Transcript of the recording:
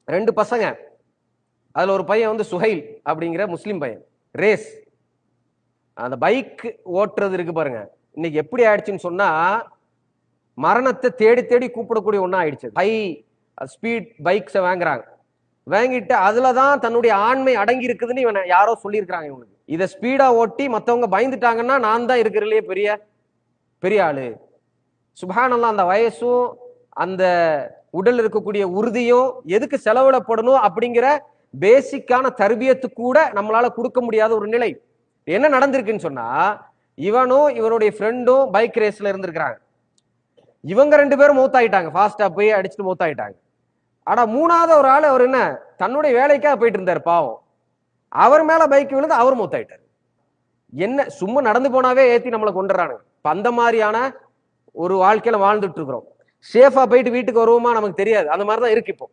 2 பசங்க. அதுல ஒரு பையன் வந்து சுஹைல் அப்படிங்கிற முஸ்லிம் பையன். ரேஸ் அந்த பைக் ஓட்டுறது இருக்கு பாருங்க, இன்னைக்கு எப்படி ஆயிடுச்சுன்னு சொன்னா மரணத்தை தேடி தேடி கூப்பிடக்கூடிய ஒண்ணா ஆயிடுச்சு. ஹை ஸ்பீட் பைக்ஸை வாங்குறாங்க. வாங்கிட்டு அதுலதான் தன்னுடைய ஆண்மை அடங்கி இருக்குதுன்னு இவன் யாரோ சொல்லியிருக்கிறாங்க. இவனுக்கு இதை ஸ்பீடா ஓட்டி மத்தவங்க பயந்துட்டாங்கன்னா நான் தான் இருக்கிறதுலயே பெரிய பெரிய ஆளு. சுப்ஹானல்லாஹ், அந்த வயசும் அந்த உடல் இருக்கக்கூடிய உறுதியும் எதுக்கு செலவிடப்படணும் அப்படிங்கிற பேசிக்கான தர்பியத்து கூட நம்மளால கொடுக்க முடியாத ஒரு நிலை. என்ன நடந்திருக்குன்னு சொன்னா, இவனும் இவனுடைய ஃப்ரெண்டும் பைக் ரேஸ்ல இருந்திருக்கிறாங்க. இவங்க 2 பேரும் மூத்தாயிட்டாங்க, ஃபாஸ்டா போய் அடிச்சுட்டு மூத்தாயிட்டாங்க. ஆனா 3வது ஒரு ஆள், அவர் என்ன தன்னுடைய வேலைக்காக போயிட்டு இருந்தார் பாவம், அவர் மேல பைக் விழுந்து அவர் மூத்தாயிட்டார். என்ன சும்மா நடந்து போனாவே ஏத்தி நம்மளை கொண்டுறானுங்க. அந்த மாதிரியான ஒரு வாழ்க்கையில வாழ்ந்துட்டு இருக்கிறோம். சேஃபா போயிட்டு வீட்டுக்கு வருவோமா நமக்கு தெரியாது. அந்த மாதிரிதான் இருக்கு இப்போ.